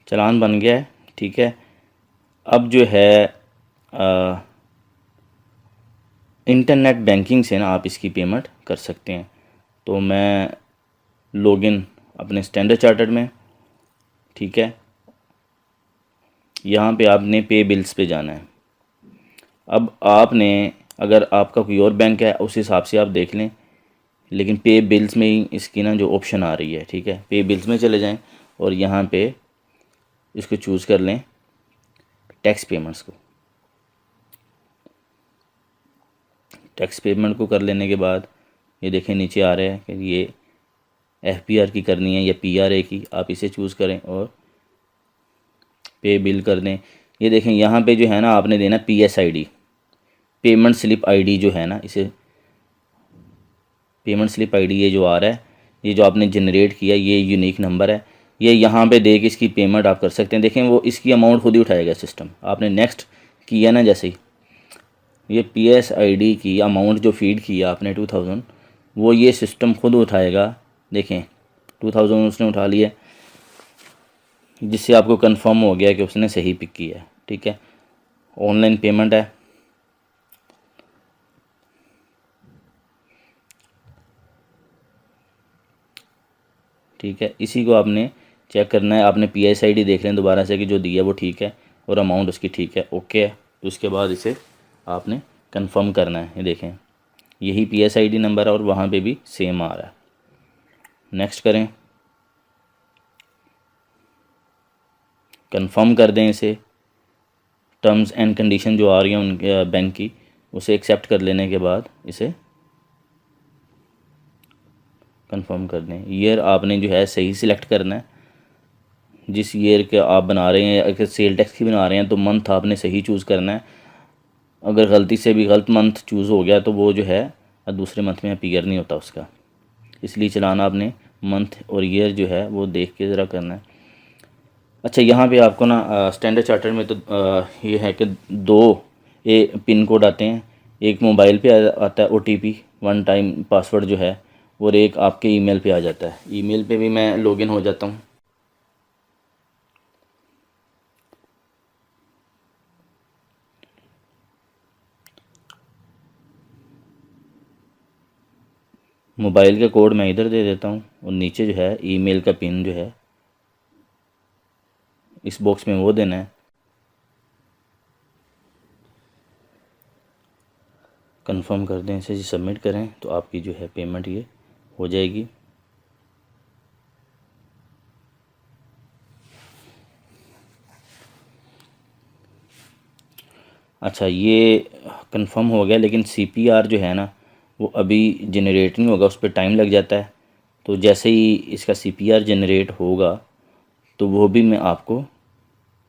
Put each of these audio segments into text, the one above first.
चालान बन गया है, ठीक है। अब जो है इंटरनेट बैंकिंग से ना आप इसकी पेमेंट कर सकते हैं। तो मैं लॉगिन अपने स्टैंडर्ड चार्टर्ड में, ठीक है, यहाँ पे आपने पे बिल्स पे जाना है। अब आपने, अगर आपका कोई और बैंक है उस हिसाब से आप देख लें, लेकिन पे बिल्स में ही इसकी ना जो ऑप्शन आ रही है, ठीक है, पे बिल्स में चले जाएं और यहाँ पे इसको चूज़ कर लें टैक्स पेमेंट्स को। टैक्स पेमेंट को कर लेने के बाद ये देखें नीचे आ रहा है कि ये FPR की करनी है या PRA की, आप इसे चूज़ करें और पे बिल कर दें। ये देखें यहाँ पे जो है ना आपने देना PSID, पेमेंट स्लिप ID जो है ना, इसे पेमेंट स्लिप ID ये जो आ रहा है, ये जो आपने जनरेट किया, ये यूनिक नंबर है, ये यहाँ पे दे के इसकी पेमेंट आप कर सकते हैं। देखें वो इसकी अमाउंट खुद ही उठाएगा सिस्टम। आपने नेक्स्ट किया ना, जैसे ही ये PSID की अमाउंट जो फीड किया आपने 2000, वो ये सिस्टम खुद उठाएगा। देखें 2000 उसने उठा लिया, जिससे आपको कंफर्म हो गया कि उसने सही पिक किया है, ठीक है। ऑनलाइन पेमेंट है, ठीक है। इसी को आपने चेक करना है। आपने PSID देख लें दोबारा से कि जो दिया वो ठीक है और अमाउंट उसकी ठीक है, ओके है। तो उसके बाद इसे आपने कंफर्म करना है। ये देखें यही PSID नंबर है और वहाँ पे भी सेम आ रहा है। नेक्स्ट करें, कंफर्म कर दें इसे। टर्म्स एंड कंडीशन जो आ रही हैं उनके बैंक की, उसे एक्सेप्ट कर लेने के बाद इसे कंफर्म कर दें। ईयर आपने जो है सही सिलेक्ट करना है, जिस ईयर के आप बना रहे हैं। अगर सेल टैक्स की बना रहे हैं तो मंथ आपने सही चूज़ करना है। अगर गलती से भी गलत मंथ चूज़ हो गया तो वो जो है दूसरे मंथ में अपीयर नहीं होता उसका, इसलिए चलाना आपने मंथ और ईयर जो है वो देख के ज़रा करना है। अच्छा, यहाँ पे आपको ना स्टैंडर्ड चार्टर में तो ये है कि 2 पिन कोड आते हैं। एक मोबाइल पे आता है OTP 1 टाइम पासवर्ड जो है, और एक आपके ईमेल पे आ जाता है। ईमेल पे भी मैं लॉगिन हो जाता हूँ। मोबाइल का कोड मैं इधर दे देता हूँ और नीचे जो है ईमेल का पिन जो है इस बॉक्स में वो देना है। कंफर्म कर दें इसे, सबमिट करें तो आपकी जो है पेमेंट ये हो जाएगी। अच्छा, ये कंफर्म हो गया, लेकिन CPR जो है ना वो अभी जनरेट नहीं होगा, उस पर टाइम लग जाता है। तो जैसे ही इसका CPR जनरेट होगा तो वो भी मैं आपको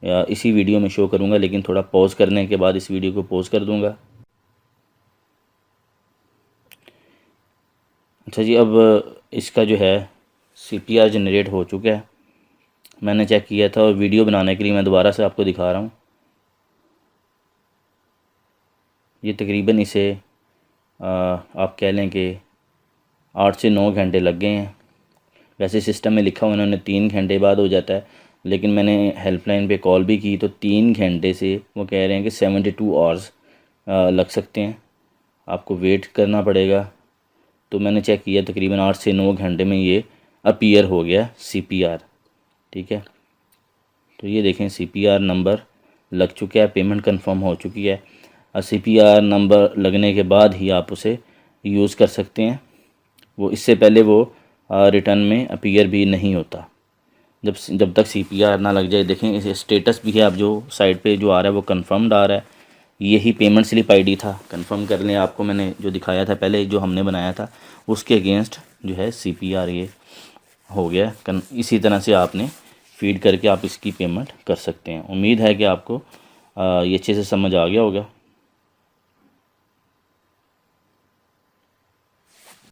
इसी वीडियो में शो करूँगा, लेकिन थोड़ा पॉज करने के बाद इस वीडियो को पॉज कर दूँगा। अच्छा जी, अब इसका जो है CPR जनरेट हो चुका है। मैंने चेक किया था और वीडियो बनाने के लिए मैं दोबारा से आपको दिखा रहा हूँ। ये तकरीबन इसे आप कह लें कि 8 से 9 घंटे लग गए हैं। वैसे सिस्टम में लिखा हुआ उन्होंने 3 घंटे बाद हो जाता है, लेकिन मैंने हेल्पलाइन पे कॉल भी की तो 3 घंटे से वो कह रहे हैं कि 72 आवर्स लग सकते हैं, आपको वेट करना पड़ेगा। तो मैंने चेक किया तकरीबन 8 से 9 घंटे में ये अपीयर हो गया CPR, ठीक है। तो ये देखें CPR नंबर लग चुका है, पेमेंट कंफर्म हो चुकी है। और CPR नंबर लगने के बाद ही आप उसे यूज़ कर सकते हैं। वो इससे पहले वो रिटर्न में अपीयर भी नहीं होता जब तक CPR ना लग जाए। देखें इसे स्टेटस भी है, अब जो साइड पे जो आ रहा है वो कंफर्म्ड आ रहा है। यही पेमेंट स्लिप ID था, कंफर्म कर लें। आपको मैंने जो दिखाया था पहले, जो हमने बनाया था, उसके अगेंस्ट जो है CPR ये हो गया। इसी तरह से आपने फीड करके आप इसकी पेमेंट कर सकते हैं। उम्मीद है कि आपको ये अच्छे से समझ आ गया होगा।